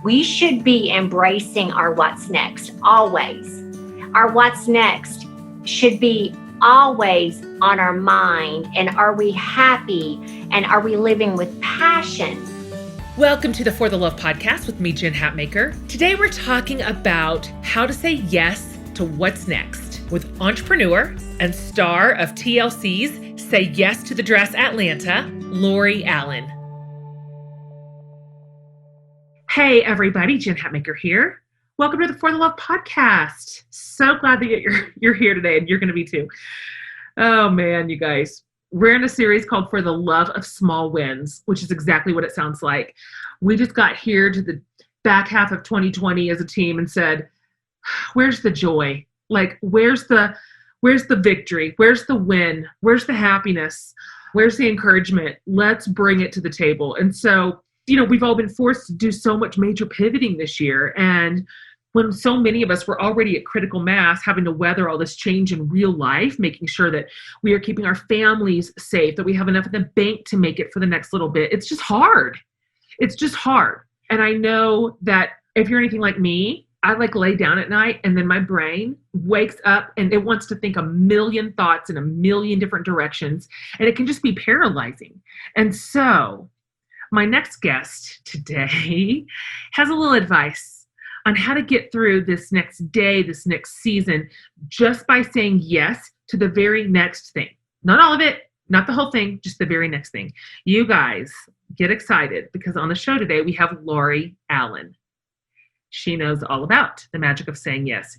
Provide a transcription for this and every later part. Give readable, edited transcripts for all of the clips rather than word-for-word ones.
we should be embracing our what's next always. Our what's next should be always on our mind. And are we happy? And are we living with passion? Welcome to the For the Love podcast with me, Jen Hatmaker. Today we're talking about how to say yes to what's next with entrepreneur and star of TLC's Say Yes to the Dress Atlanta, Lori Allen. Hey everybody, Jen Hatmaker here. Welcome to the For the Love podcast. So glad that you're here today, and you're going to be too. Oh man, you guys. We're in a series called For the Love of Small Wins, which is exactly what it sounds like. We just got here to the back half of 2020 as a team and said, where's the joy? Like, where's the victory? Where's the win? Where's the happiness? Where's the encouragement? Let's bring it to the table. And so, we've all been forced to do so much major pivoting this year. And when so many of us were already at critical mass, having to weather all this change in real life, making sure that we are keeping our families safe, that we have enough in the bank to make it for the next little bit. It's just hard. It's just hard. And I know that if you're anything like me, I lay down at night and then my brain wakes up and it wants to think a million thoughts in a million different directions. And it can just be paralyzing. And so my next guest today has a little advice on how to get through this next day, this next season, just by saying yes to the very next thing. Not all of it, not the whole thing, just the very next thing. You guys get excited because on the show today, we have Lori Allen. She knows all about the magic of saying yes.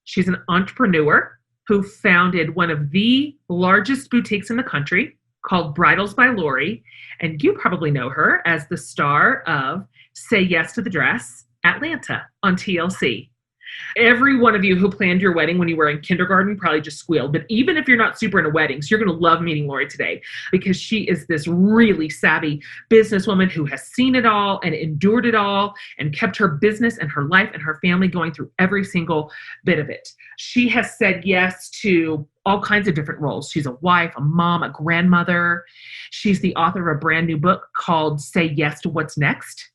She's an entrepreneur who founded one of the largest boutiques in the country called Bridals by Lori. And you probably know her as the star of Say Yes to the Dress Atlanta on TLC. Every one of you who planned your wedding when you were in kindergarten probably just squealed. But even if you're not super into weddings, you're going to love meeting Lori today because she is this really savvy businesswoman who has seen it all and endured it all and kept her business and her life and her family going through every single bit of it. She has said yes to all kinds of different roles. She's a wife, a mom, a grandmother. She's the author of a brand new book called Say Yes to What's Next.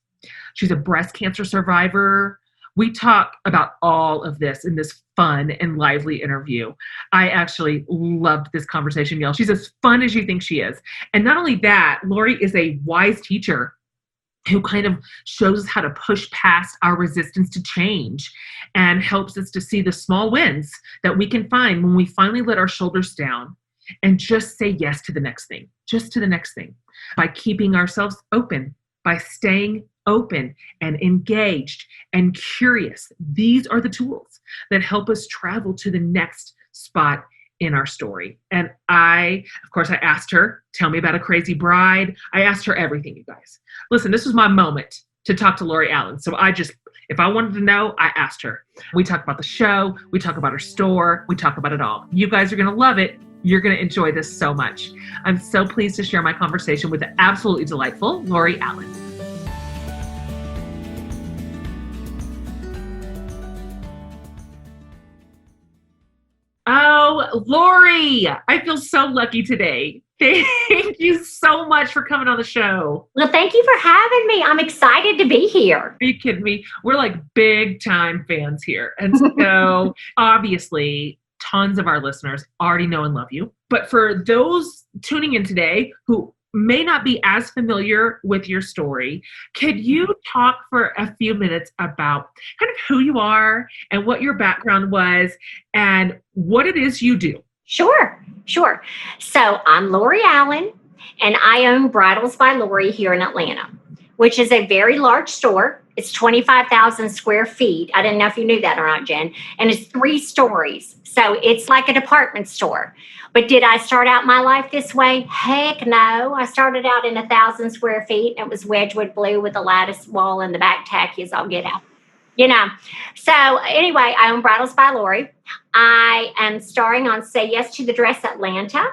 She's a breast cancer survivor. We talk about all of this in this fun and lively interview. I actually loved this conversation, y'all. She's as fun as you think she is. And not only that, Lori is a wise teacher who kind of shows us how to push past our resistance to change and helps us to see the small wins that we can find when we finally let our shoulders down and just say yes to the next thing, just to the next thing, by keeping ourselves open, by staying open and engaged and curious. These are the tools that help us travel to the next spot in our story. And I asked her, tell me about a crazy bride. I asked her everything, you guys. Listen, this was my moment to talk to Lori Allen. So if I wanted to know, I asked her. We talk about the show. We talk about her store. We talk about it all. You guys are going to love it. You're going to enjoy this so much. I'm so pleased to share my conversation with the absolutely delightful Lori Allen. Oh, Lori, I feel so lucky today. Thank you so much for coming on the show. Well, thank you for having me. I'm excited to be here. Are you kidding me? We're like big time fans here. And so obviously tons of our listeners already know and love you. But for those tuning in today who may not be as familiar with your story, could you talk for a few minutes about kind of who you are and what your background was and what it is you do? Sure. So I'm Lori Allen, and I own Bridals by Lori here in Atlanta, which is a very large store. It's 25,000 square feet. I didn't know if you knew that or not, Jen. And it's 3 stories. So it's like a department store. But did I start out my life this way? Heck no. I started out in 1,000 square feet. And it was Wedgwood blue with a lattice wall in the back, tacky as I'll get out. So anyway, I own Bridals by Lori. I am starring on Say Yes to the Dress Atlanta.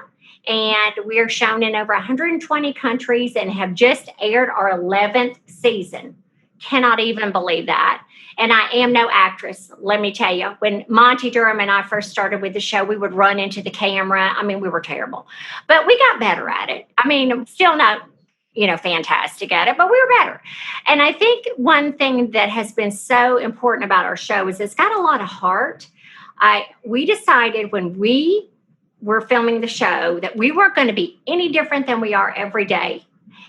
And we're shown in over 120 countries and have just aired our 11th season. Cannot even believe that. And I am no actress, let me tell you. When Monty Durham and I first started with the show, we would run into the camera. I mean, we were terrible. But we got better at it. I mean, still no. fantastic at it, but we were better. And I think one thing that has been so important about our show is it's got a lot of heart. We decided when we were filming the show that we weren't going to be any different than we are every day.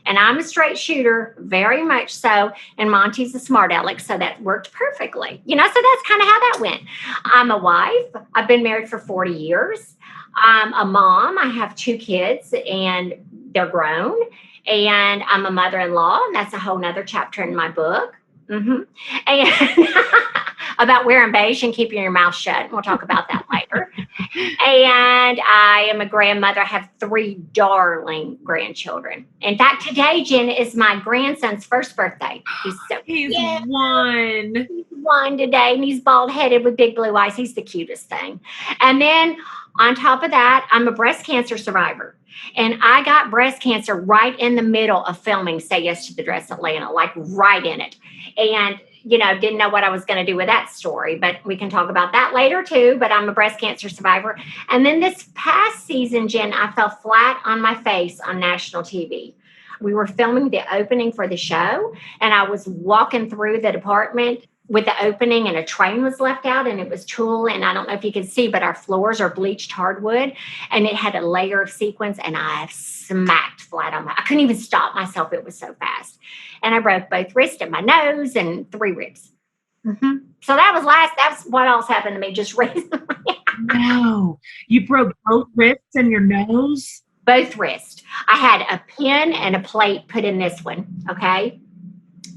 And I'm a straight shooter, very much so. And Monty's a smart aleck, so that worked perfectly. So that's kind of how that went. I'm a wife. I've been married for 40 years. I'm a mom. I have 2 kids, and they're grown. And I'm a mother-in-law, and that's a whole nother chapter in my book. And about wearing beige and keeping your mouth shut. And we'll talk about that later. And I am a grandmother. I have 3 darling grandchildren. In fact, today, Jen, is my grandson's first birthday. He's 1. He's 1 today, and he's bald-headed with big blue eyes. He's the cutest thing. And then on top of that, I'm a breast cancer survivor. And I got breast cancer right in the middle of filming Say Yes to the Dress Atlanta, like right in it. And didn't know what I was going to do with that story, but we can talk about that later too. But I'm a breast cancer survivor. And then this past season, Jen, I fell flat on my face on national TV. We were filming the opening for the show, and I was walking through the department with the opening, and a train was left out, and it was tulle. And I don't know if you can see, but our floors are bleached hardwood, and it had a layer of sequins, and I smacked flat on I couldn't even stop myself. It was so fast. And I broke both wrists and my nose and 3 ribs. So that's what else happened to me just recently. No, you broke both wrists and your nose? Both wrists. I had a pin and a plate put in this one. Okay.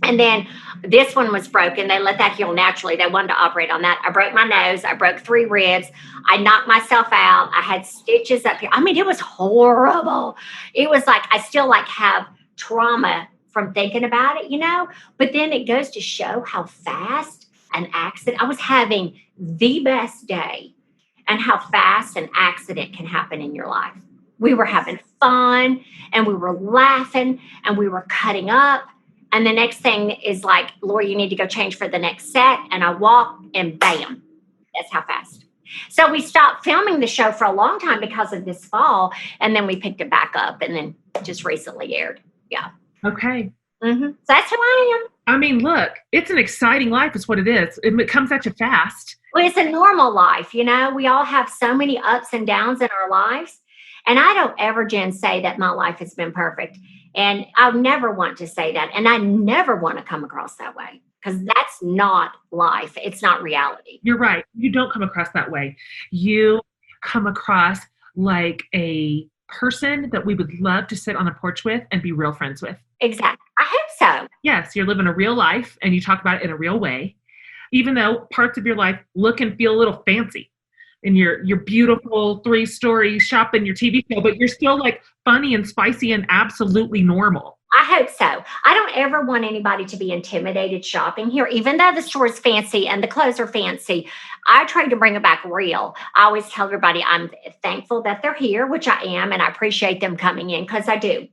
And then this one was broken. They let that heal naturally. They wanted to operate on that. I broke my nose. I broke 3 ribs. I knocked myself out. I had stitches up here. I mean, it was horrible. It was like, I still have trauma from thinking about it, But then it goes to show how fast an accident, I was having the best day, and how fast an accident can happen in your life. We were having fun, and we were laughing, and we were cutting up. And the next thing is like, Lori, you need to go change for the next set. And I walk, and bam, that's how fast. So we stopped filming the show for a long time because of this fall. And then we picked it back up, and then just recently aired. Yeah. Okay. So that's who I am. I mean, look, it's an exciting life. It's what it is. It comes at you fast. Well, it's a normal life. We all have so many ups and downs in our lives. And I don't ever, Jen, say that my life has been perfect. And I'll never want to say that. And I never want to come across that way, because that's not life. It's not reality. You're right. You don't come across that way. You come across like a person that we would love to sit on a porch with and be real friends with. Exactly. I hope so. Yes, you're living a real life, and you talk about it in a real way, even though parts of your life look and feel a little fancy in your beautiful 3-story shop and your TV show, but you're still funny and spicy and absolutely normal. I hope so. I don't ever want anybody to be intimidated shopping here, even though the store is fancy and the clothes are fancy. I try to bring it back real. I always tell everybody I'm thankful that they're here, which I am, and I appreciate them coming in, because I do.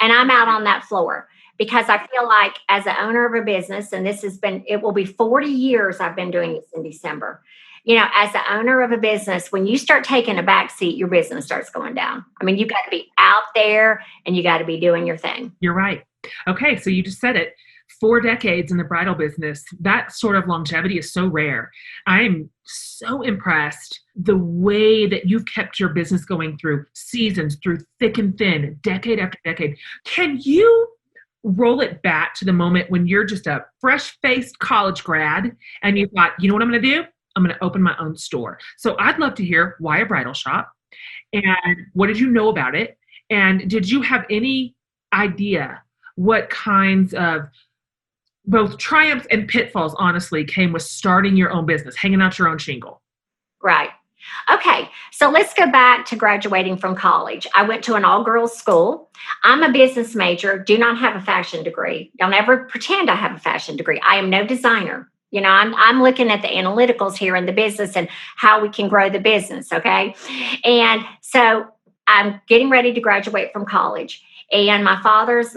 And I'm out on that floor because I feel like, as an owner of a business, and it will be 40 years I've been doing this in December. As the owner of a business, when you start taking a back seat, your business starts going down. I mean, you got to be out there, and you got to be doing your thing. You're right. Okay. So you just said it. 4 decades in the bridal business. That sort of longevity is so rare. I'm so impressed the way that you've kept your business going through seasons, through thick and thin, decade after decade. Can you roll it back to the moment when you're just a fresh-faced college grad and you thought, you know what I'm going to do? I'm going to open my own store. So I'd love to hear, why a bridal shop? And what did you know about it? And did you have any idea what kinds of both triumphs and pitfalls, honestly, came with starting your own business, hanging out your own shingle? Right. Okay. So let's go back to graduating from college. I went to an all-girls school. I'm a business major, do not have a fashion degree. Don't ever pretend I have a fashion degree. I am no designer. I'm looking at the analyticals here in the business and how we can grow the business. Okay. And so I'm getting ready to graduate from college, and my father's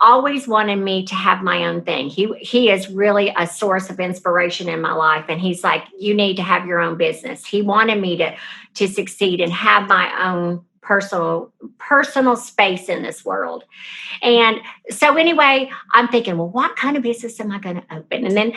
always wanted me to have my own thing. He is really a source of inspiration in my life. And he's like, you need to have your own business. He wanted me to succeed and have my own personal space in this world. And so anyway, I'm thinking, well, what kind of business am I going to open? And then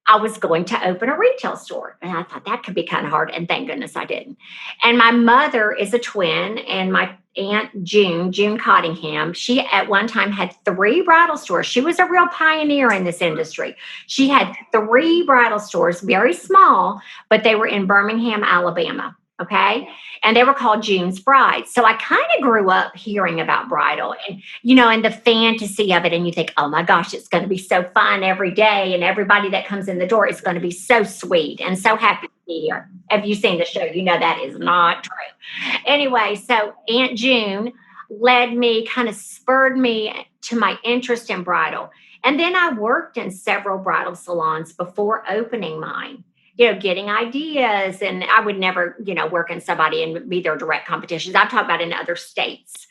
I was going to open a retail store. And I thought that could be kind of hard. And thank goodness I didn't. And my mother is a twin, and my Aunt June Cottingham, she at one time had 3 bridal stores. She was a real pioneer in this industry. She had 3 bridal stores, very small, but they were in Birmingham, Alabama. Okay. And they were called June's Brides. So I kind of grew up hearing about bridal and the fantasy of it. And you think, oh my gosh, it's going to be so fun every day. And everybody that comes in the door is going to be so sweet and so happy to be here. Have you seen the show? You know that is not true. Anyway, so Aunt June kind of spurred me to my interest in bridal. And then I worked in several bridal salons before opening mine. Getting ideas. And I would never, work in somebody and be their direct competitions. I'm talking about in other states.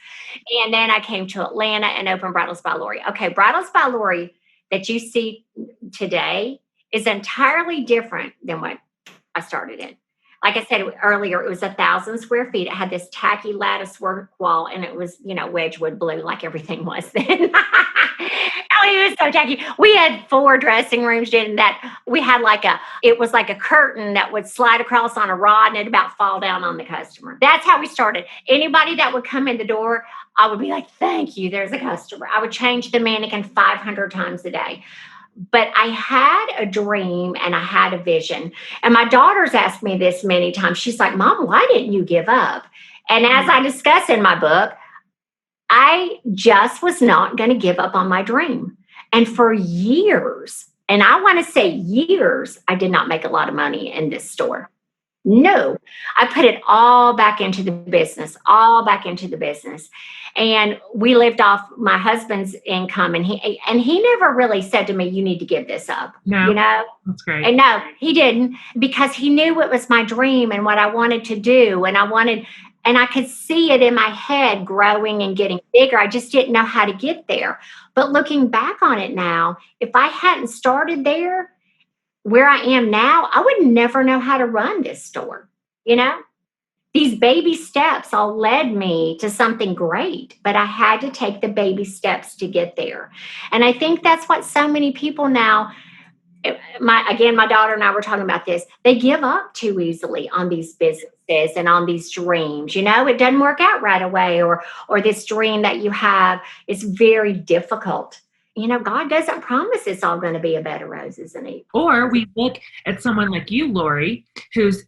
And then I came to Atlanta and opened Bridals by Lori. Okay, Bridals by Lori that you see today is entirely different than what I started in. Like I said earlier, it was 1,000 square feet. It had this tacky lattice work wall, and it was, Wedgwood blue, like everything was then. Oh, it was so tacky. We had 4 dressing rooms, and that we had it was like a curtain that would slide across on a rod, and it'd about fall down on the customer. That's how we started. Anybody that would come in the door, I would be like, thank you, there's a customer. I would change the mannequin 500 times a day. But I had a dream and I had a vision. And my daughter's asked me this many times. She's like, Mom, why didn't you give up? And as I discuss in my book, I just was not going to give up on my dream. And for years, and I want to say years, I did not make a lot of money in this store. No, I put it all back into the business, And we lived off my husband's income, and he never really said to me, you need to give this up. No, that's great. And no, he didn't, because he knew it was my dream and what I wanted to do. And I could see it in my head growing and getting bigger. I just didn't know how to get there. But looking back on it now, if I hadn't started there, where I am now, I would never know how to run this store. These baby steps all led me to something great, but I had to take the baby steps to get there. And I think that's what so many people now, my daughter and I were talking about this, they give up too easily on these businesses and on these dreams. It doesn't work out right away, or this dream that you have is very difficult. God doesn't promise it's all going to be a bed of roses and eat. Or we look at someone like you, Lori, who's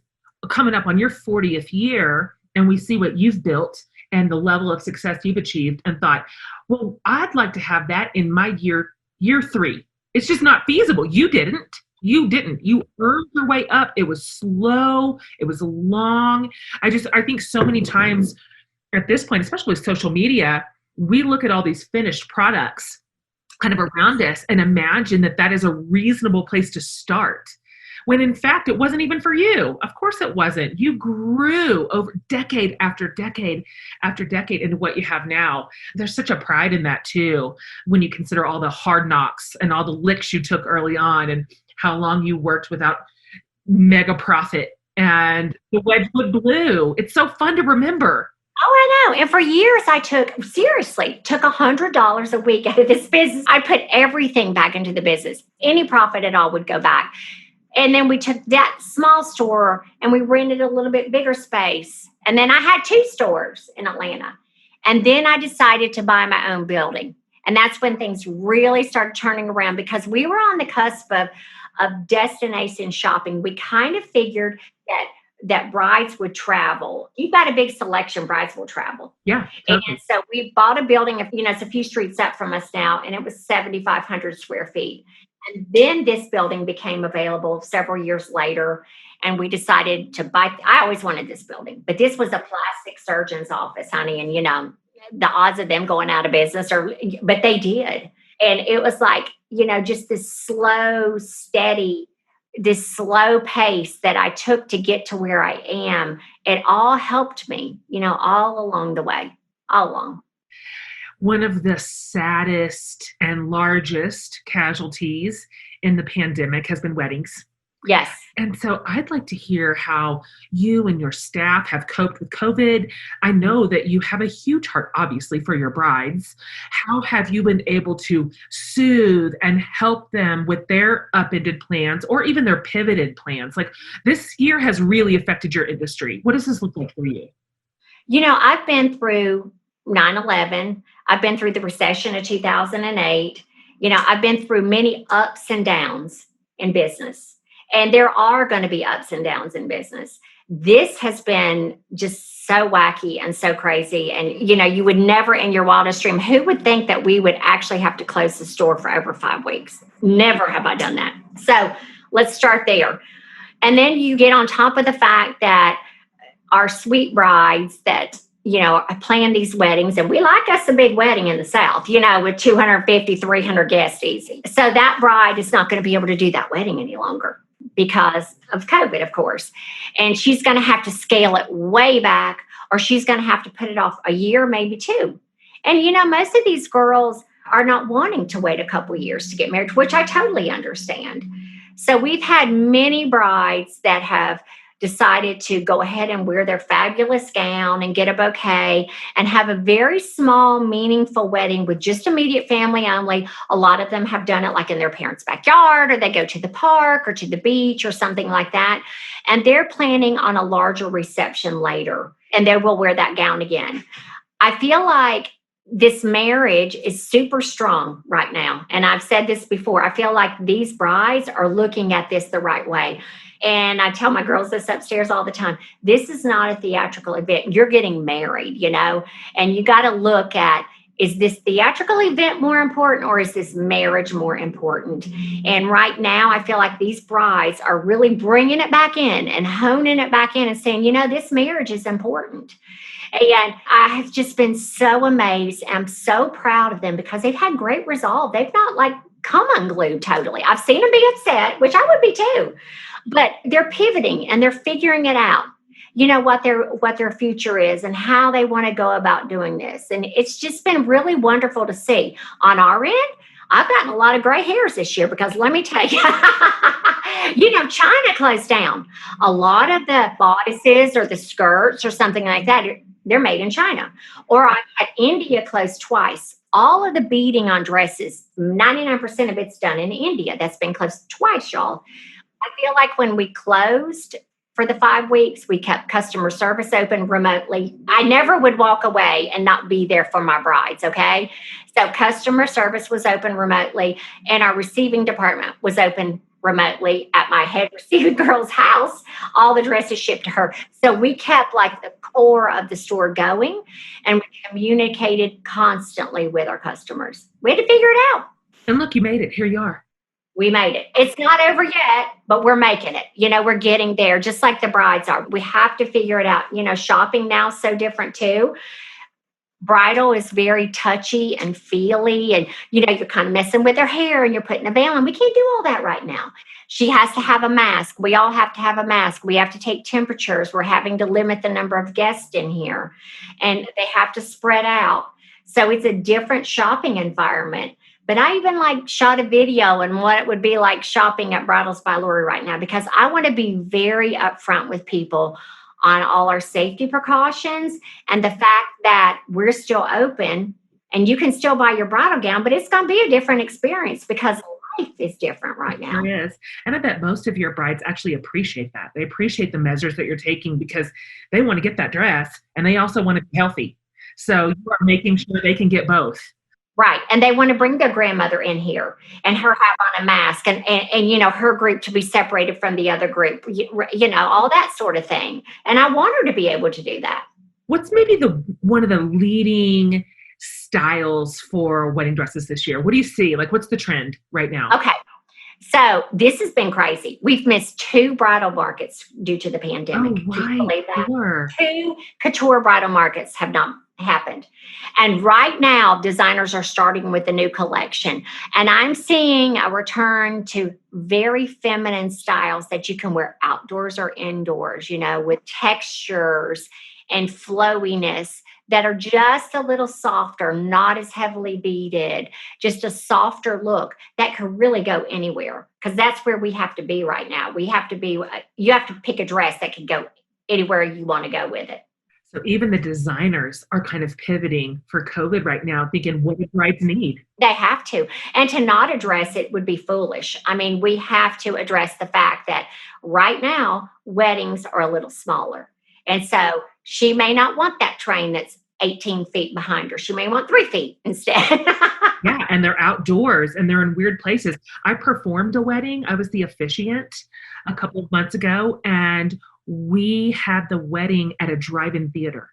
coming up on your 40th year, and we see what you've built and the level of success you've achieved, and thought, well, I'd like to have that in my year 3. It's just not feasible. You didn't. You earned your way up. It was slow. It was long. I think so many times at this point, especially with social media, we look at all these finished products kind of around us and imagine that is a reasonable place to start, when in fact it wasn't even for you. Of course it wasn't. You grew over decade after decade after decade into what you have now. There's such a pride in that too, when you consider all the hard knocks and all the licks you took early on, and how long you worked without mega profit, and the Wedgwood blue. It's so fun to remember. Oh, I know. And for years, I took $100 a week out of this business. I put everything back into the business. Any profit at all would go back. And then we took that small store and we rented a little bit bigger space. And then I had 2 stores in Atlanta. And then I decided to buy my own building. And that's when things really started turning around, because we were on the cusp of destination shopping. We kind of figured that brides would travel. You've got a big selection, brides will travel. Yeah. Totally. And so we bought a building, it's a few streets up from us now, and it was 7,500 square feet. And then this building became available several years later, and we decided to buy. I always wanted this building, but this was a plastic surgeon's office, honey. And, the odds of them going out of business but they did. And it was like, just this slow, steady, this slow pace that I took to get to where I am. It all helped me, all along the way, all along. One of the saddest and largest casualties in the pandemic has been weddings. Yes. And so I'd like to hear how you and your staff have coped with COVID. I know that you have a huge heart, obviously, for your brides. How have you been able to soothe and help them with their upended plans or even their pivoted plans? Like, this year has really affected your industry. What does this look like for you? I've been through 9/11. I've been through the recession of 2008. I've been through many ups and downs in business. And there are going to be ups and downs in business. This has been just so wacky and so crazy. And, you would never in your wildest dream, who would think that we would actually have to close the store for over 5 weeks? Never have I done that. So let's start there. And then you get on top of the fact that our sweet brides that plan these weddings, and we like us a big wedding in the South, with 250, 300 guests easy. So that bride is not going to be able to do that wedding any longer because of COVID, of course. And she's going to have to scale it way back, or she's going to have to put it off a year, maybe two. And most of these girls are not wanting to wait a couple years to get married, which I totally understand. So we've had many brides that have decided to go ahead and wear their fabulous gown and get a bouquet and have a very small, meaningful wedding with just immediate family only. A lot of them have done it like in their parents' backyard, or they go to the park or to the beach or something like that. And they're planning on a larger reception later, and they will wear that gown again. I feel like this marriage is super strong right now. And I've said this before. I feel like these brides are looking at this the right way. And I tell my girls this upstairs all the time. This is not a theatrical event. You're getting married, and you got to look at, is this theatrical event more important, or is this marriage more important? And right now, I feel like these brides are really bringing it back in and honing it back in and saying, this marriage is important. And I have just been so amazed. I'm so proud of them because they've had great resolve. They've not come unglued totally. I've seen them be upset, which I would be too. But they're pivoting and they're figuring it out, what their future is and how they want to go about doing this. And it's just been really wonderful to see. On our end, I've gotten a lot of gray hairs this year because let me tell you, China closed down. A lot of the bodices or the skirts or something like that, they're made in China. Or I had India closed twice. All of the beading on dresses, 99% of it's done in India. That's been closed twice, y'all. I feel like when we closed for the 5 weeks, we kept customer service open remotely. I never would walk away and not be there for my brides, okay? So customer service was open remotely, and our receiving department was open remotely at my head receiving girl's house. All the dresses shipped to her. So we kept the core of the store going, and we communicated constantly with our customers. We had to figure it out. And look, you made it. Here you are. We made it. It's not over yet, but we're making it. We're getting there, just like the brides are. We have to figure it out. Shopping now is so different too. Bridal is very touchy and feely, and you're kind of messing with her hair and you're putting a veil on. We can't do all that right now. She has to have a mask. We all have to have a mask. We have to take temperatures. We're having to limit the number of guests in here, and they have to spread out. So it's a different shopping environment. But I even shot a video on what it would be like shopping at Bridals by Lori right now, because I want to be very upfront with people on all our safety precautions and the fact that we're still open and you can still buy your bridal gown, but it's going to be a different experience because life is different right now. It is. And I bet most of your brides actually appreciate that. They appreciate the measures that you're taking because they want to get that dress and they also want to be healthy. So you are making sure they can get both. Right. And they want to bring their grandmother in here and her have on a mask and her group to be separated from the other group, all that sort of thing. And I want her to be able to do that. What's maybe one of the leading styles for wedding dresses this year? What do you see? What's the trend right now? Okay. So this has been crazy. We've missed 2 bridal markets due to the pandemic. Oh, Can you believe that? Sure. 2 couture bridal markets have not happened. And right now, designers are starting with the new collection. And I'm seeing a return to very feminine styles that you can wear outdoors or indoors, with textures and flowiness that are just a little softer, not as heavily beaded, just a softer look that could really go anywhere. Because that's where we have to be right now. You have to pick a dress that can go anywhere you want to go with it. So even the designers are kind of pivoting for COVID right now, thinking what do brides need? They have to. And to not address it would be foolish. I mean, we have to address the fact that right now, weddings are a little smaller. And so she may not want that train that's 18 feet behind her. She may want 3 feet instead. Yeah, and they're outdoors and they're in weird places. I performed a wedding. I was the officiant a couple of months ago, and we had the wedding at a drive-in theater.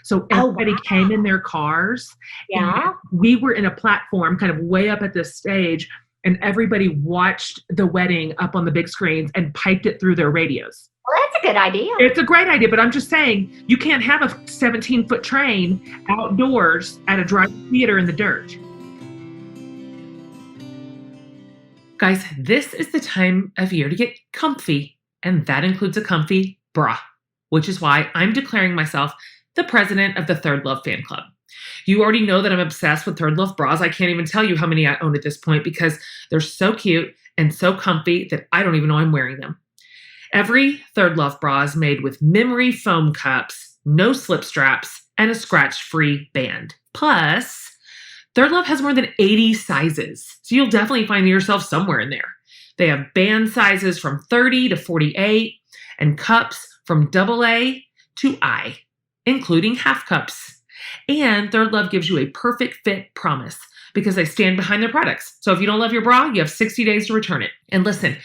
So everybody came in their cars. Yeah. We were in a platform kind of way up at the stage, and everybody watched the wedding up on the big screens and piped it through their radios. Well, that's a good idea. It's a great idea, but I'm just saying you can't have a 17-foot train outdoors at a drive-in theater in the dirt. Guys, this is the time of year to get comfy, and that includes a comfy bra, which is why I'm declaring myself the president of the Third Love fan club. You already know that I'm obsessed with Third Love bras. I can't even tell you how many I own at this point because they're so cute and so comfy that I don't even know I'm wearing them. Every Third Love bra is made with memory foam cups, no slip straps, and a scratch-free band. Plus, Third Love has more than 80 sizes, so you'll definitely find yourself somewhere in there. They have band sizes from 30 to 48 and cups from AA to I, including half cups. And Third Love gives you a perfect fit promise because they stand behind their products. So if you don't love your bra, you have 60 days to return it. And listen,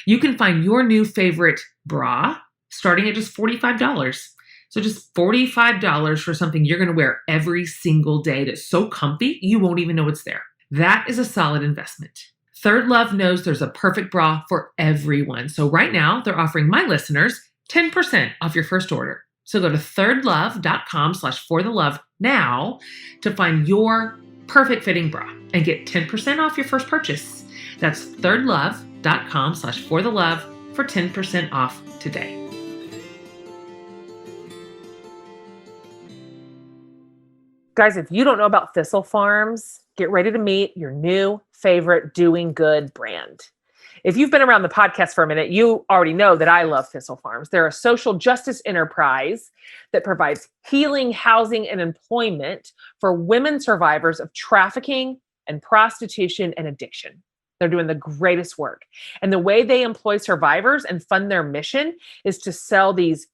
you can find your new favorite bra starting at just $45. So just $45 for something you're going to wear every single day that's so comfy, you won't even know it's there. That is a solid investment. Third Love knows there's a perfect bra for everyone. So right now, they're offering my listeners 10% off your first order. So go to thirdlove.com/forthelove now to find your perfect fitting bra and get 10% off your first purchase. That's thirdlove.com/forthelove for 10% off today. Guys, if you don't know about Thistle Farms, get ready to meet your new favorite doing good brand. If you've been around the podcast for a minute, you already know that I love Thistle Farms. They're a social justice enterprise that provides healing, housing, and employment for women survivors of trafficking and prostitution and addiction. They're doing the greatest work. And the way they employ survivors and fund their mission is to sell these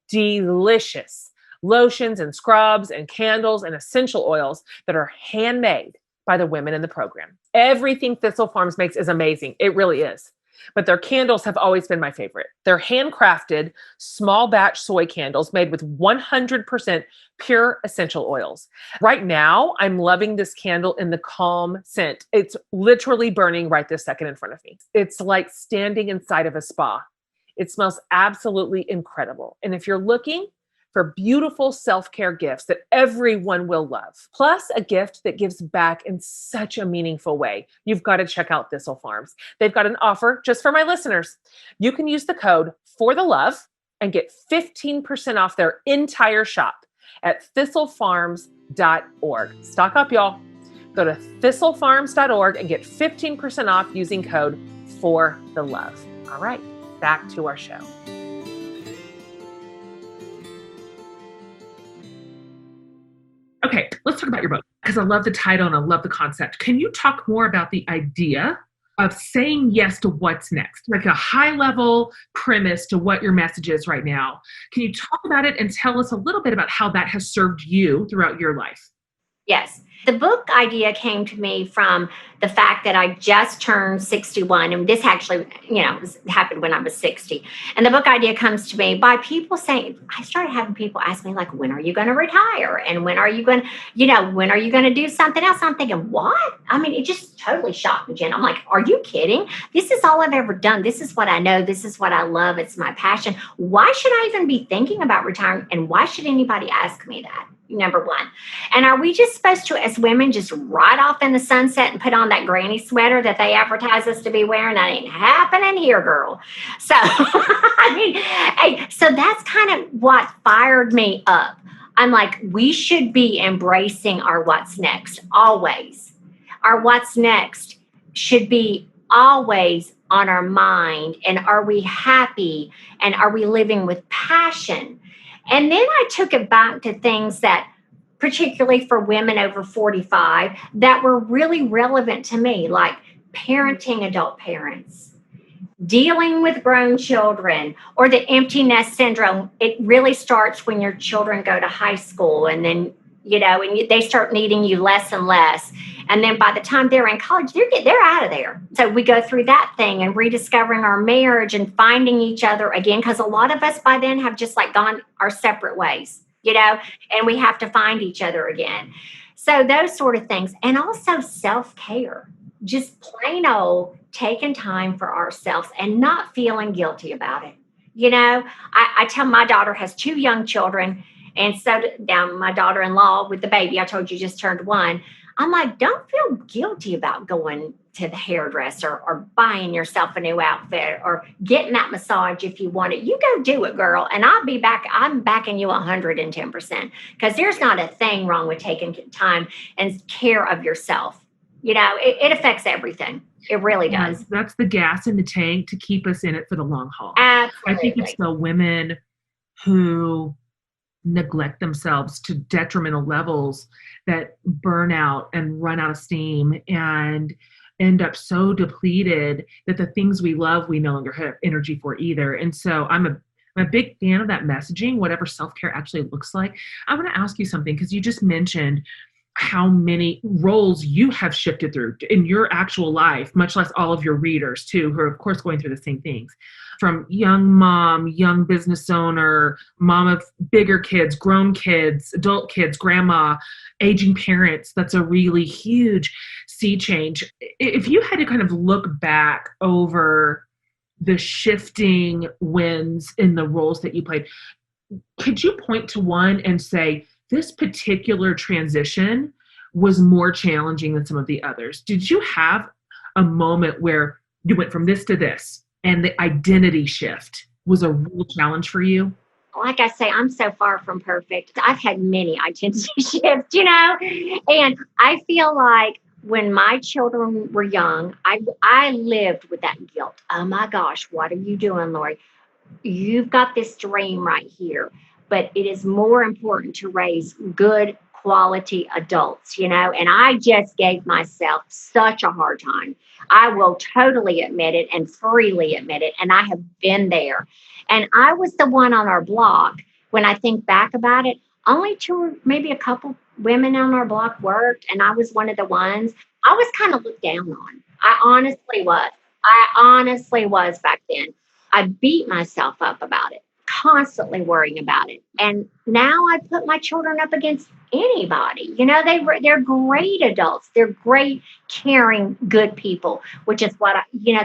delicious lotions and scrubs and candles and essential oils that are handmade by the women in the program. Everything Thistle Farms makes is amazing. It really is. But their candles have always been my favorite. They're handcrafted, small batch soy candles made with 100% pure essential oils. Right now, I'm loving this candle in the calm scent. It's literally burning right this second in front of me. It's like standing inside of a spa. It smells absolutely incredible. And if you're looking for beautiful self-care gifts that everyone will love, plus a gift that gives back in such a meaningful way, you've got to check out Thistle Farms. They've got an offer just for my listeners. You can use the code FORTHELOVE and get 15% off their entire shop at thistlefarms.org. Stock up, y'all. Go to thistlefarms.org and get 15% off using code FORTHELOVE. All right, back to our show. Okay, let's talk about your book because I love the title and I love the concept. Can you talk more about the idea of saying yes to what's next? Like a high level premise to what your message is right now. Can you talk about it and tell us a little bit about how that has served you throughout your life? Yes. The book idea came to me from the fact that I just turned 61. And this actually, happened when I was 60. And the book idea comes to me by people saying, I started having people ask me, like, when are you going to retire? And when are you going to do something else? I'm thinking, what? I mean, it just totally shocked me, Jen. I'm like, are you kidding? This is all I've ever done. This is what I know. This is what I love. It's my passion. Why should I even be thinking about retiring? And why should anybody ask me that? Number one. And are we just supposed to, as women, just ride off in the sunset and put on that granny sweater that they advertise us to be wearing? That ain't happening here, girl. So, so that's kind of what fired me up. I'm like, we should be embracing our what's next always. Our what's next should be always on our mind. And are we happy? And are we living with passion? And then I took it back to things that, particularly for women over 45, that were really relevant to me, like parenting adult parents, dealing with grown children, or the empty nest syndrome. It really starts when your children go to high school, and then they start needing you less and less, and then by the time they're in college, they're out of there. So we go through that thing and rediscovering our marriage and finding each other again, because a lot of us by then have just like gone our separate ways, and we have to find each other again. So those sort of things, and also self-care, just plain old taking time for ourselves and not feeling guilty about it. I tell, my daughter has two young children, and so now my daughter-in-law with the baby, I told you, just turned 1. I'm like, don't feel guilty about going to the hairdresser or buying yourself a new outfit or getting that massage if you want it. You go do it, girl. And I'll be back. I'm backing you 110%, because there's not a thing wrong with taking time and care of yourself. It affects everything. It really does. That's the gas in the tank to keep us in it for the long haul. Absolutely. I think it's the women who neglect themselves to detrimental levels that burn out and run out of steam and end up so depleted that the things we love, we no longer have energy for either. And so I'm a big fan of that messaging, whatever self-care actually looks like. I want to ask you something, because you just mentioned how many roles you have shifted through in your actual life, much less all of your readers too, who are of course going through the same things. From young mom, young business owner, mom of bigger kids, grown kids, adult kids, grandma, aging parents. That's a really huge sea change. If you had to kind of look back over the shifting winds in the roles that you played, could you point to one and say, this particular transition was more challenging than some of the others? Did you have a moment where you went from this to this and the identity shift was a real challenge for you? Like I say, I'm so far from perfect. I've had many identity shifts, and I feel like when my children were young, I lived with that guilt. Oh my gosh, what are you doing, Lori? You've got this dream right here, but it is more important to raise good quality adults, and I just gave myself such a hard time. I will totally admit it and freely admit it. And I have been there. And I was the one on our block. When I think back about it, only two or maybe a couple women on our block worked. And I was one of the ones I was kind of looked down on. I honestly was. I honestly was back then. I beat myself up about it, constantly worrying about it. And now I put my children up against anybody. They're great adults. They're great, caring, good people, which is what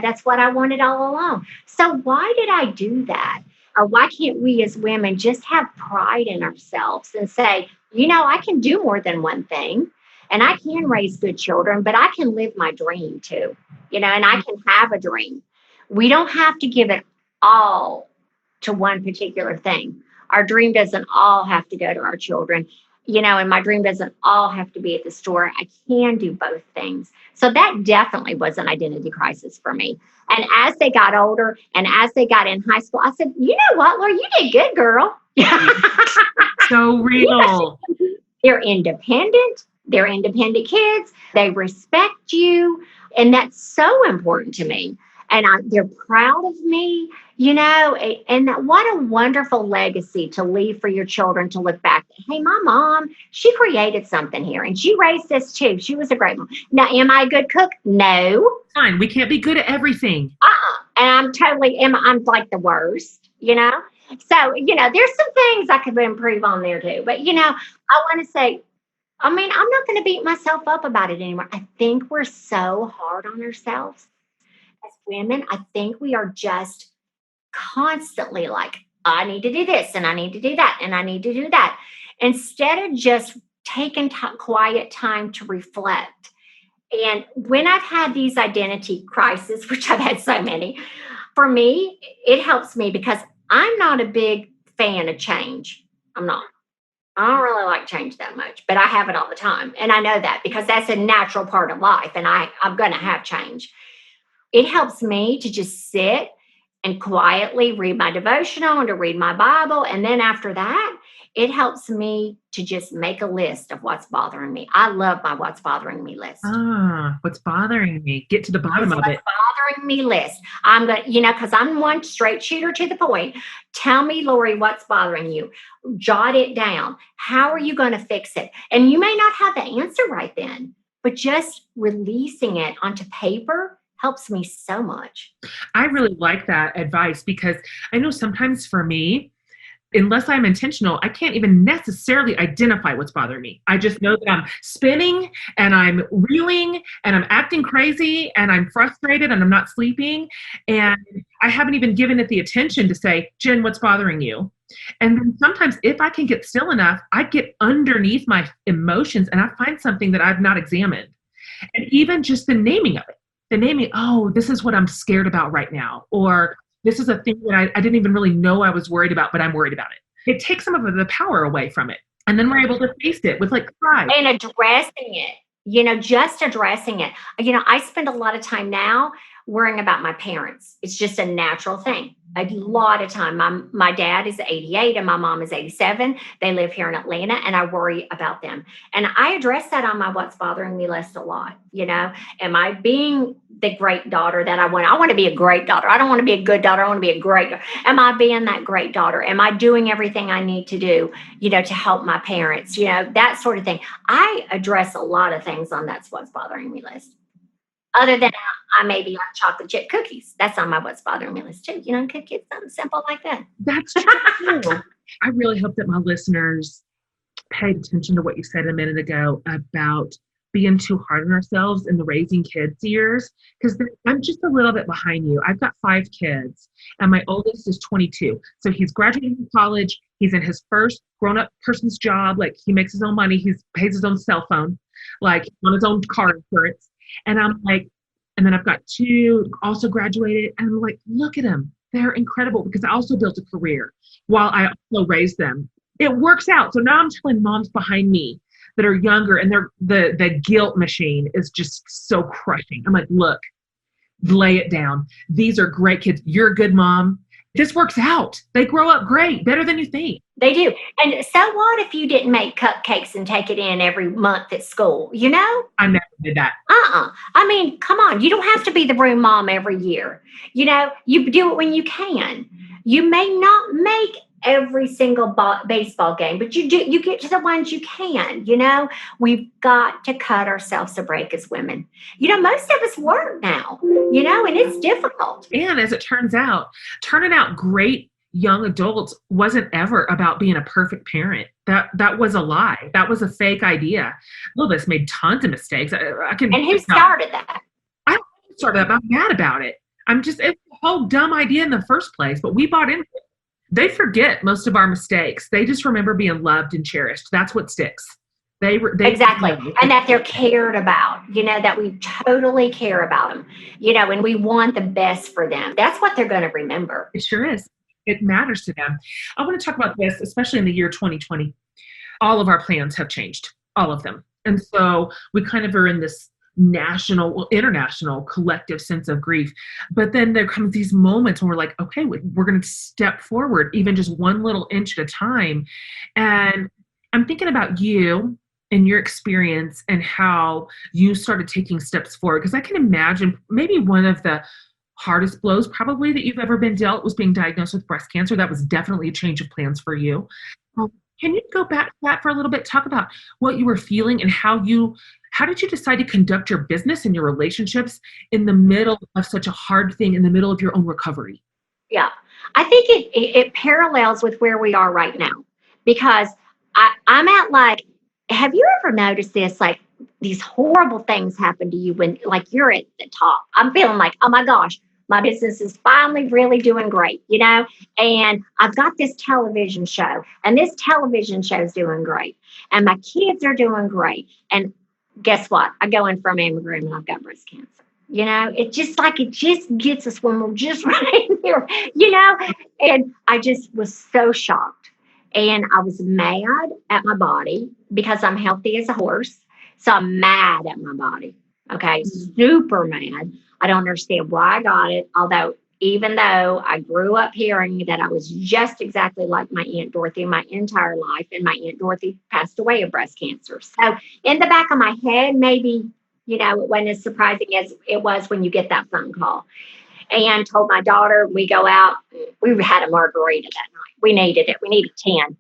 that's what I wanted all along. So why did I do that? Or why can't we as women just have pride in ourselves and say, I can do more than one thing, and I can raise good children, but I can live my dream too, and I can have a dream. We don't have to give it all to one particular thing. Our dream doesn't all have to go to our children, and my dream doesn't all have to be at the store. I can do both things. So that definitely was an identity crisis for me. And as they got older and as they got in high school, I said, you know what, Laura, you did good, girl. So real. They're independent. They're independent kids. They respect you. And that's so important to me. And they're proud of me, and what a wonderful legacy to leave for your children to look back. Hey, my mom, she created something here and she raised us too. She was a great mom. Now, am I a good cook? No. Fine. We can't be good at everything. And I'm like the worst, So, there's some things I could improve on there too. But, I want to say, I'm not going to beat myself up about it anymore. I think we're so hard on ourselves. As women, I think we are just constantly like, I need to do this and I need to do that and I need to do that, instead of just taking quiet time to reflect. And when I've had these identity crises, which I've had so many, for me, it helps me because I'm not a big fan of change. I'm not. I don't really like change that much, but I have it all the time. And I know that because that's a natural part of life. And I'm going to have change. It helps me to just sit and quietly read my devotional and to read my Bible. And then after that, it helps me to just make a list of what's bothering me. I love my what's bothering me list. What's bothering me? Get to the bottom It's of what's it. bothering me list. I'm going to, because I'm one straight shooter to the point. Tell me, Lori, what's bothering you? Jot it down. How are you going to fix it? And you may not have the answer right then, but just releasing it onto paper helps me so much. I really like that advice because I know sometimes for me, unless I'm intentional, I can't even necessarily identify what's bothering me. I just know that I'm spinning and I'm reeling and I'm acting crazy and I'm frustrated and I'm not sleeping. And I haven't even given it the attention to say, Jen, what's bothering you? And then sometimes if I can get still enough, I get underneath my emotions and I find something that I've not examined. And even just the naming of it, the naming, oh, this is what I'm scared about right now. Or this is a thing that I didn't even really know I was worried about, but I'm worried about it. It takes some of the power away from it. And then we're able to face it with like pride. And addressing it, just addressing it. I spend a lot of time now worrying about my parents. It's just a natural thing. A lot of time. My dad is 88 and my mom is 87. They live here in Atlanta and I worry about them. And I address that on my what's bothering me list a lot. Am I being the great daughter that I want? I want to be a great daughter. I don't want to be a good daughter. I want to be a great daughter. Am I being that great daughter? Am I doing everything I need to do, to help my parents, that sort of thing. I address a lot of things on that's what's bothering me list. Other than I maybe like chocolate chip cookies. That's on my what's bothering me list too. Cook it something simple like that. That's true. I really hope that my listeners paid attention to what you said a minute ago about being too hard on ourselves in the raising kids years, because I'm just a little bit behind you. I've got 5 kids and my oldest is 22. So he's graduating from college. He's in his first grown-up person's job. Like he makes his own money. He pays his own cell phone, like on his own car insurance. And I'm like, and then I've got 2 also graduated and I'm like, look at them. They're incredible because I also built a career while I also raised them. It works out. So now I'm telling moms behind me that are younger and the guilt machine is just so crushing. I'm like, look, lay it down. These are great kids. You're a good mom. This works out. They grow up great, better than you think. They do. And so what if you didn't make cupcakes and take it in every month at school, I never did that. I mean, come on. You don't have to be the broom mom every year. You do it when you can. You may not make every single baseball game, but you get to the ones you can. We've got to cut ourselves a break as women. Most of us work now, and it's difficult. And as it turns out, turning out great young adults wasn't ever about being a perfect parent. That was a lie. That was a fake idea. Lilvis made tons of mistakes. And who started that? I don't know who started that, but I'm mad about it. It's a whole dumb idea in the first place, but we bought into it. They forget most of our mistakes. They just remember being loved and cherished. That's what sticks. They exactly. And that they're cared about, that we totally care about them, and we want the best for them. That's what they're going to remember. It sure is. It matters to them. I want to talk about this, especially in the year 2020. All of our plans have changed, all of them. And so we kind of are in this international collective sense of grief. But then there comes these moments when we're like, okay, we're going to step forward, even just one little inch at a time. And I'm thinking about you and your experience and how you started taking steps forward. Because I can imagine maybe one of the hardest blows probably that you've ever been dealt was being diagnosed with breast cancer. That was definitely a change of plans for you. Can you go back to that for a little bit? Talk about what you were feeling and how did you decide to conduct your business and your relationships in the middle of such a hard thing, in the middle of your own recovery? Yeah, I think it parallels with where we are right now, because I'm at like, have you ever noticed this? Like these horrible things happen to you when like you're at the top. I'm feeling like, oh my gosh, my business is finally really doing great, and I've got this television show and this television show is doing great and my kids are doing great. And guess what? I go in for a mammogram and I've got breast cancer. It just gets us when we're just right here, and I just was so shocked. And I was mad at my body because I'm healthy as a horse. So I'm mad at my body. Okay. Super mad. I don't understand why I got it. Although, even though I grew up hearing that I was just exactly like my Aunt Dorothy my entire life, and my Aunt Dorothy passed away of breast cancer. So, in the back of my head, maybe, it wasn't as surprising as it was when you get that phone call. And told my daughter, we go out, we had a margarita that night. We needed it. We needed 10.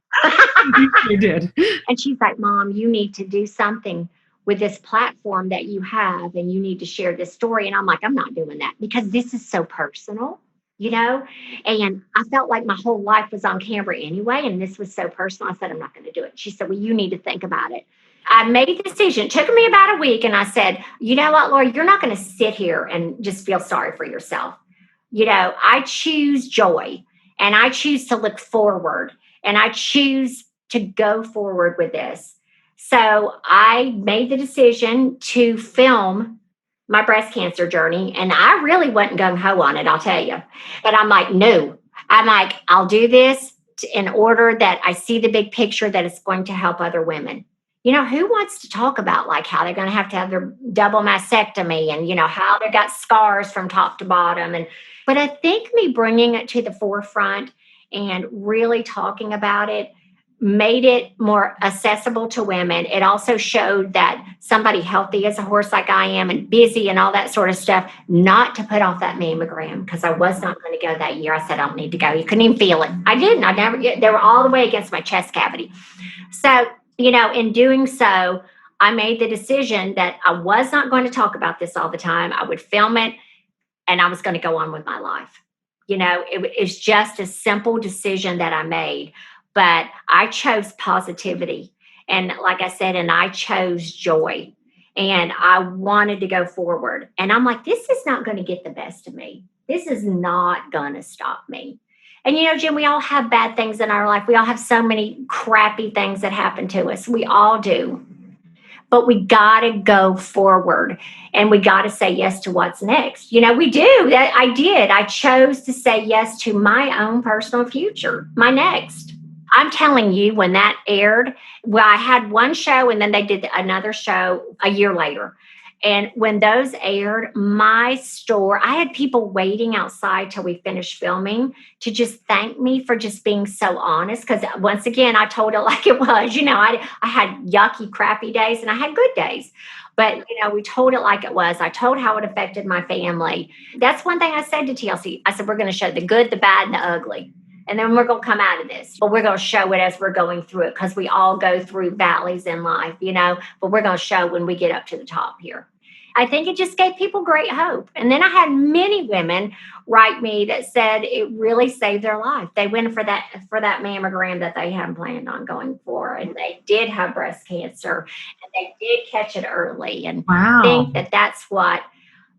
You did. And she's like, Mom, you need to do something with this platform that you have, and you need to share this story. And I'm like, I'm not doing that because this is so personal, you know? And I felt like my whole life was on camera anyway. And this was so personal. I said, I'm not going to do it. She said, well, you need to think about it. I made a decision. It took me about a week. And I said, you know what, Lori, you're not going to sit here and just feel sorry for yourself. I choose joy, and I choose to look forward, and I choose to go forward with this. So I made the decision to film my breast cancer journey, and I really wasn't gung ho on it, I'll tell you. But I'm like, no, I'm like, I'll do this in order that I see the big picture that it's going to help other women. Who wants to talk about like how they're going to have their double mastectomy, and, how they got scars from top to bottom. But I think me bringing it to the forefront and really talking about it made it more accessible to women. It also showed that somebody healthy as a horse like I am, and busy and all that sort of stuff, not to put off that mammogram, because I was not going to go that year. I said, I don't need to go. You couldn't even feel it. I didn't. They were all the way against my chest cavity. So, in doing so, I made the decision that I was not going to talk about this all the time. I would film it, and I was going to go on with my life. It's just a simple decision that I made, but I chose positivity. And like I said, and I chose joy, and I wanted to go forward. And I'm like, this is not going to get the best of me. This is not going to stop me. And, Jim, we all have bad things in our life. We all have so many crappy things that happen to us. We all do. But we got to go forward, and we got to say yes to what's next. We do. That I did. I chose to say yes to my own personal future, my next. I'm telling you, when that aired, well, I had one show, and then they did another show a year later. And when those aired, my store, I had people waiting outside till we finished filming to just thank me for just being so honest. Because once again, I told it like it was. I had yucky, crappy days, and I had good days. But, we told it like it was. I told how it affected my family. That's one thing I said to TLC. I said, we're going to show the good, the bad, and the ugly. And then we're going to come out of this. But we're going to show it as we're going through it, because we all go through valleys in life, But we're going to show when we get up to the top here. I think it just gave people great hope. And then I had many women write me that said it really saved their life. They went for that mammogram that they hadn't planned on going for. And they did have breast cancer, and they did catch it early. And Wow. I think that that's what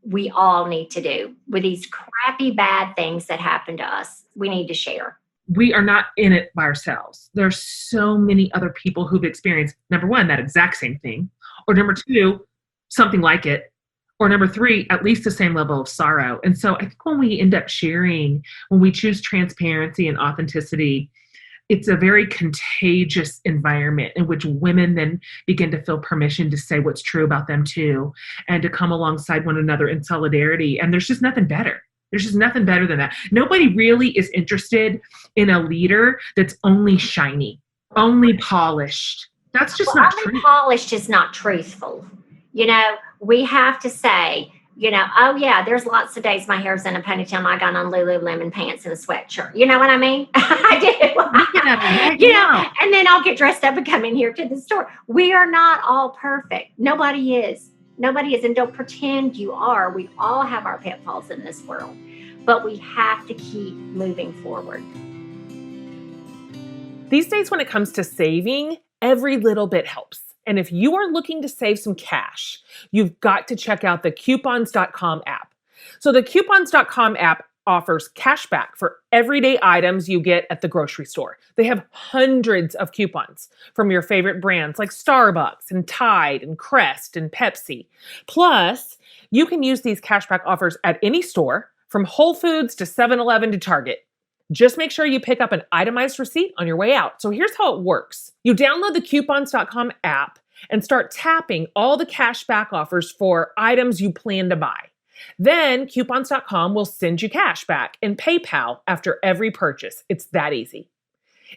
we all need to do with these crappy, bad things that happen to us. We need to share. We are not in it by ourselves. There's so many other people who've experienced, number one, that exact same thing, or number two, something like it, or number three, at least the same level of sorrow. And so I think when we end up sharing, when we choose transparency and authenticity, it's a very contagious environment in which women then begin to feel permission to say what's true about them too, and to come alongside one another in solidarity. And there's just nothing better. There's just nothing better than that. Nobody really is interested in a leader that's only shiny, only polished. That's just not true. Only polished is not truthful. We have to say, oh yeah, there's lots of days my hair's in a ponytail and I got on Lululemon pants and a sweatshirt. You know what I mean? I do. And then I'll get dressed up and come in here to the store. We are not all perfect. Nobody is. And don't pretend you are. We all have our pitfalls in this world, but we have to keep moving forward. These days, when it comes to saving, every little bit helps. And if you are looking to save some cash, you've got to check out the coupons.com app. So the coupons.com app offers cash back for everyday items you get at the grocery store. They have hundreds of coupons from your favorite brands like Starbucks and Tide and Crest and Pepsi. Plus, you can use these cashback offers at any store, from Whole Foods to 7-Eleven to Target. Just make sure you pick up an itemized receipt on your way out. So here's how it works. You download the coupons.com app and start tapping all the cash back offers for items you plan to buy. Then coupons.com will send you cash back in PayPal after every purchase. It's that easy.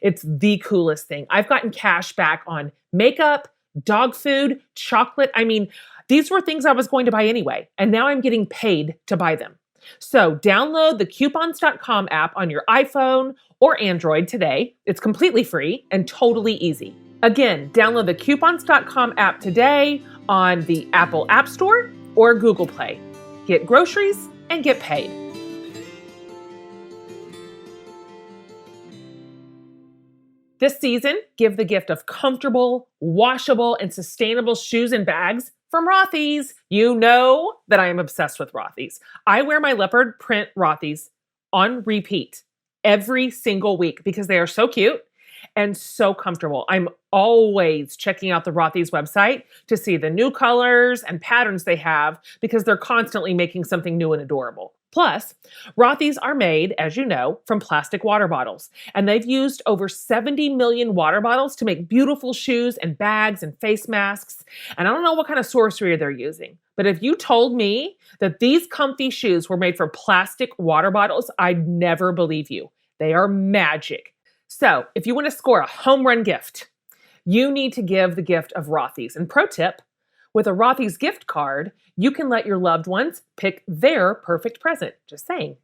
It's the coolest thing. I've gotten cash back on makeup, dog food, chocolate. I mean, these were things I was going to buy anyway, and now I'm getting paid to buy them. So download the coupons.com app on your iPhone or Android today. It's completely free and totally easy. Again, download the coupons.com app today on the Apple App Store or Google Play. Get groceries and get paid. This season, give the gift of comfortable, washable, and sustainable shoes and bags from Rothy's. You know that I am obsessed with Rothy's. I wear my leopard print Rothy's on repeat every single week because they are so cute and so comfortable. I'm always checking out the Rothy's website to see the new colors and patterns they have because they're constantly making something new and adorable. Plus, Rothy's are made, as you know, from plastic water bottles, and they've used over 70 million water bottles to make beautiful shoes and bags and face masks. And I don't know what kind of sorcery they're using, but if you told me that these comfy shoes were made from plastic water bottles, I'd never believe you. They are magic. So if you want to score a home run gift, you need to give the gift of Rothy's. And pro tip, with a Rothy's gift card, you can let your loved ones pick their perfect present. Just saying.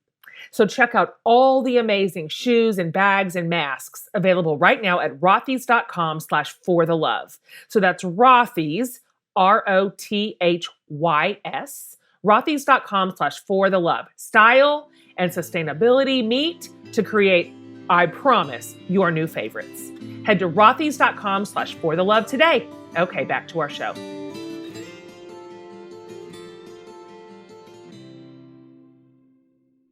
So check out all the amazing shoes and bags and masks available right now at rothys.com/forthelove. So that's Rothy's, Rothys, rothys.com/forthelove. Style and sustainability meet to create, I promise, your new favorites. Head to rothys.com/forthelove today. Okay, back to our show.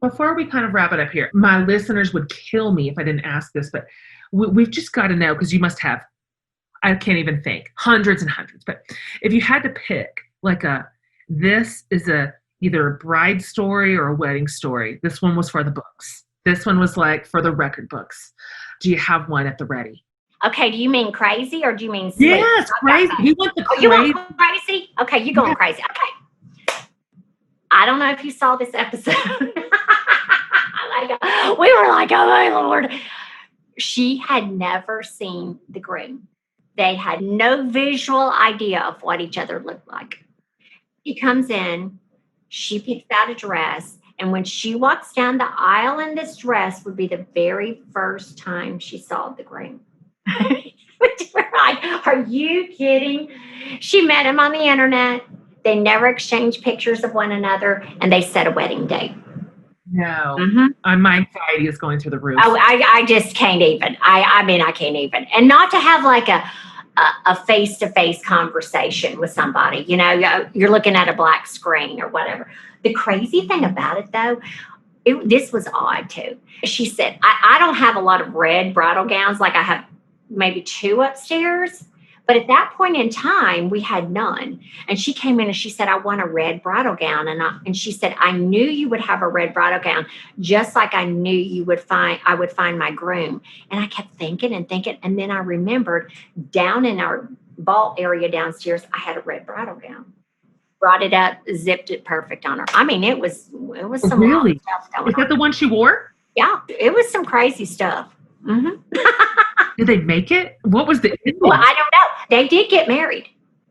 Before we kind of wrap it up here, my listeners would kill me if I didn't ask this, but we've just got to know, because you must have, I can't even think, hundreds and hundreds. But if you had to pick this is either a bride story or a wedding story. This one was for the books. This one was like for the record books. Do you have one at the ready? Okay, do you mean crazy or do you mean sweet? Yes, crazy. You want the crazy? You want crazy? Okay, you're going crazy. Okay. I don't know if you saw this episode. We were like, oh my Lord. She had never seen the groom. They had no visual idea of what each other looked like. She comes in, she picks out a dress, and when she walks down the aisle in this dress would be the very first time she saw the groom. We're like, are you kidding? She met him on the internet. They never exchanged pictures of one another, and they set a wedding date. No. My anxiety is going through the roof. Oh, I just can't even. I mean, I can't even. And not to have like a face-to-face conversation with somebody. You know, you're looking at a black screen or whatever. The crazy thing about it, though, this was odd, too. She said, I don't have a lot of red bridal gowns. Like I have maybe 2 upstairs. But at that point in time, we had none. And she came in and she said, I want a red bridal gown. And she said, I knew you would have a red bridal gown, just like I knew I would find my groom. And I kept thinking and thinking. And then I remembered down in our vault area downstairs, I had a red bridal gown. Brought it up, zipped it perfect on her. I mean, it was some really stuff going on. Is that the one she wore? Yeah, it was some crazy stuff. Did they make it? What was the ending? Well, I don't know. They did get married.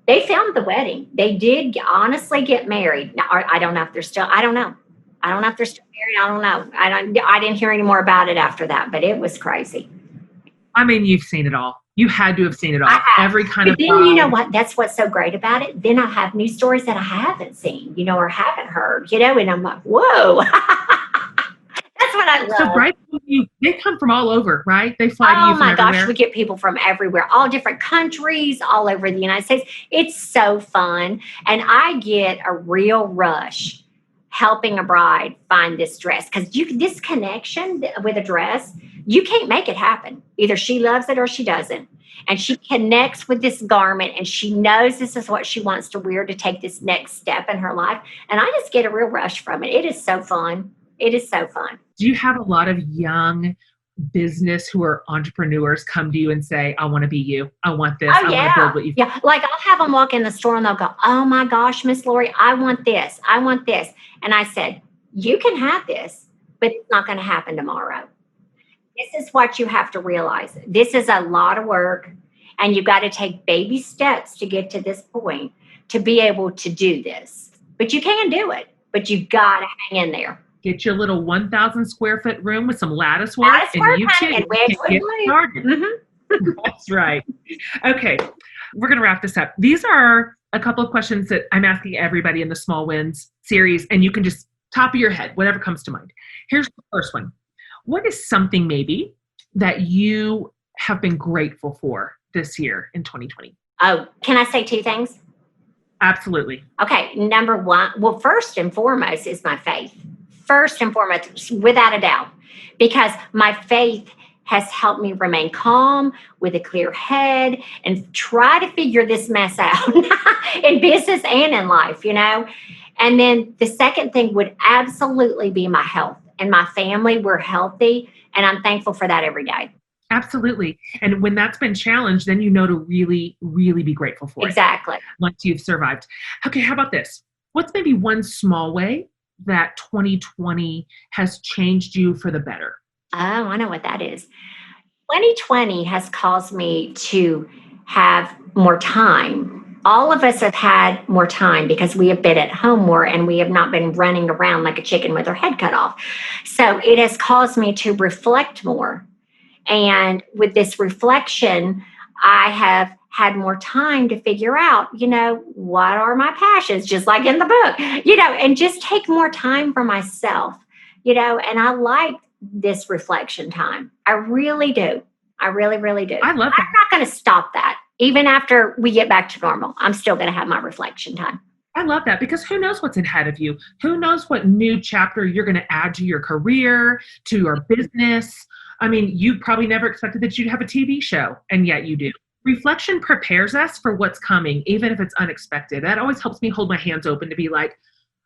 They filmed the wedding. They did honestly get married. Now, I don't know if they're still, I don't know. I don't know if they're still married. I don't know. I didn't hear any more about it after that, but it was crazy. I mean, you've seen it all. You had to have seen it all. Every kind but of. Then you know what? That's what's so great about it. Then I have new stories that I haven't seen, or haven't heard, and I'm like, whoa. That's what I love. So brides, they come from all over, right? They fly to you from everywhere. Oh my gosh, we get people from everywhere, all different countries, all over the United States. It's so fun. And I get a real rush helping a bride find this dress, because this connection with a dress, you can't make it happen. Either she loves it or she doesn't. And she connects with this garment and she knows this is what she wants to wear to take this next step in her life. And I just get a real rush from it. It is so fun. It is so fun. Do you have a lot of young business who are entrepreneurs come to you and say, I want to be you. I want this. Oh, I want to build what you've yeah. Like I'll have them walk in the store and they'll go, oh my gosh, Miss Lori, I want this. I want this. And I said, you can have this, but it's not going to happen tomorrow. This is what you have to realize. This is a lot of work, and you've got to take baby steps to get to this point to be able to do this. But you can do it, but you got to hang in there. Get your little 1,000 square foot room with some lattice work, and you too and can get started. Mm-hmm. That's right. Okay, we're going to wrap this up. These are a couple of questions that I'm asking everybody in the Small Wins series, and you can just top of your head, whatever comes to mind. Here's the first one. What is something maybe that you have been grateful for this year in 2020? Oh, can I say two things? Absolutely. Okay, number one, well, first and foremost is my faith. First and foremost, without a doubt, because my faith has helped me remain calm with a clear head and try to figure this mess out in business and in life, And then the second thing would absolutely be my health and my family. We're healthy, and I'm thankful for that every day. Absolutely. And when that's been challenged, then you know to really, really be grateful for it. Exactly. Once you've survived. Okay, how about this? What's maybe one small way that 2020 has changed you for the better? Oh, I know what that is. 2020 has caused me to have more time. All of us have had more time because we have been at home more and we have not been running around like a chicken with our head cut off. So it has caused me to reflect more. And with this reflection, I have had more time to figure out, what are my passions, just like in the book, and just take more time for myself, and I like this reflection time. I really do. I really, really do. I love that. I'm not going to stop that. Even after we get back to normal, I'm still going to have my reflection time. I love that because who knows what's ahead of you? Who knows what new chapter you're going to add to your career, to your business? I mean, you probably never expected that you'd have a TV show, and yet you do. Reflection prepares us for what's coming, even if it's unexpected. That always helps me hold my hands open to be like,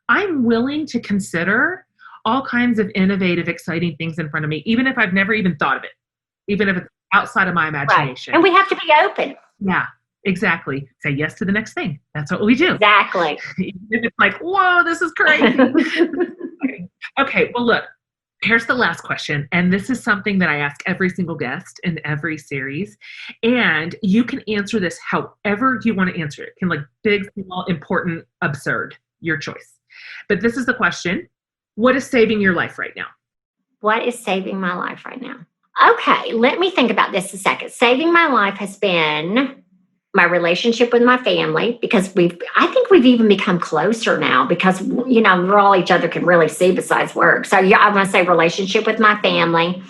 I'm willing to consider all kinds of innovative, exciting things in front of me, even if I've never even thought of it, even if it's outside of my imagination. Right. And we have to be open. Yeah, exactly. Say yes to the next thing. That's what we do. Exactly. Even if it's like, whoa, this is crazy. Okay, well, look. Here's the last question, and this is something that I ask every single guest in every series, and you can answer this however you want to answer it. It can big, small, important, absurd, your choice. But this is the question. What is saving your life right now? What is saving my life right now? Okay, let me think about this a second. Saving my life has been my relationship with my family, because I think we've even become closer now because, we're all each other can really see besides work. So yeah, I want to say relationship with my family.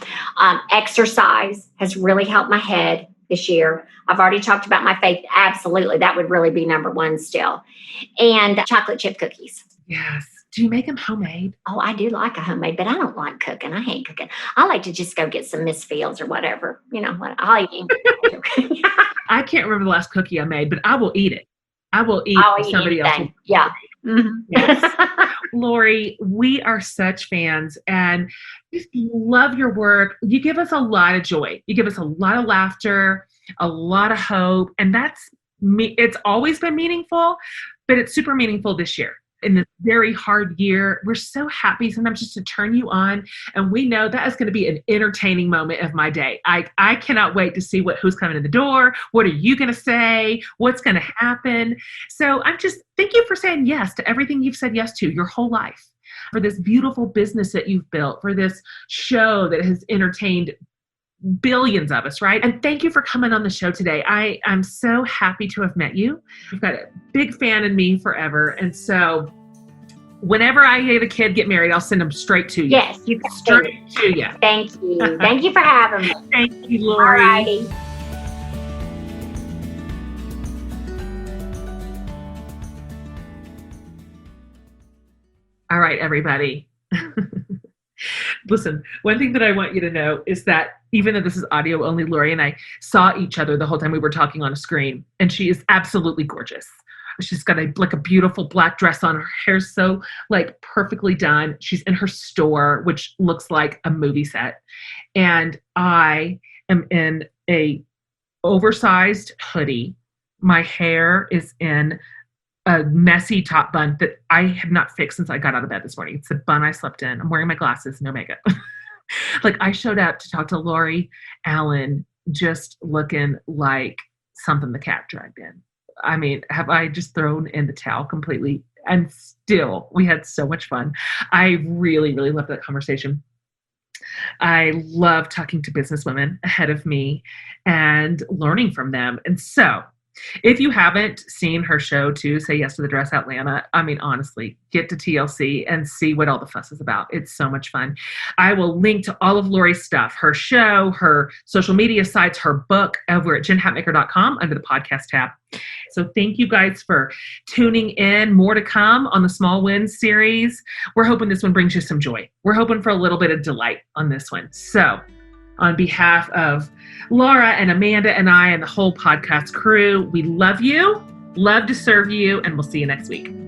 Exercise has really helped my head this year. I've already talked about my faith. Absolutely. That would really be number one still. And chocolate chip cookies. Yes. Do you make them homemade? Oh, I do like a homemade, but I don't like cooking. I hate cooking. I like to just go get some Miss Fields or whatever. I'll eat. I can't remember the last cookie I made, but I will eat it. I will eat somebody else's. Yeah. Mm-hmm. Yes. Lori, we are such fans and just love your work. You give us a lot of joy. You give us a lot of laughter, a lot of hope. And it's always been meaningful, but it's super meaningful this year. In this very hard year, we're so happy sometimes just to turn you on. And we know that is going to be an entertaining moment of my day. I cannot wait to see who's coming in the door. What are you going to say? What's going to happen? So thank you for saying yes to everything you've said yes to your whole life, for this beautiful business that you've built, for this show that has entertained billions of us, right? And thank you for coming on the show today. I'm so happy to have met you. You've got a big fan in me forever. And so whenever I get married, I'll send them straight to you. Yes, you can. Straight to you. Thank you. Thank you for having me. Thank you, Lori. All righty. All right, everybody. Listen, one thing that I want you to know is that even though this is audio only, Lori and I saw each other the whole time we were talking on a screen, and she is absolutely gorgeous. She's got a beautiful black dress on. Her hair's so like perfectly done. She's in her store, which looks like a movie set. And I am in a oversized hoodie. My hair is in a messy top bun that I have not fixed since I got out of bed this morning. It's the bun I slept in. I'm wearing my glasses, no makeup. Like I showed up to talk to Lori Allen just looking like something the cat dragged in. I mean, have I just thrown in the towel completely? And still, we had so much fun. I really, really loved that conversation. I love talking to businesswomen ahead of me and learning from them. And so if you haven't seen her show too, Say Yes to the Dress Atlanta, I mean, honestly, get to TLC and see what all the fuss is about. It's so much fun. I will link to all of Lori's stuff, her show, her social media sites, her book over at jenhatmaker.com under the podcast tab. So thank you guys for tuning in. More to come on the Small Wins series. We're hoping this one brings you some joy. We're hoping for a little bit of delight on this one. So on behalf of Laura and Amanda and I and the whole podcast crew, we love you, love to serve you, and we'll see you next week.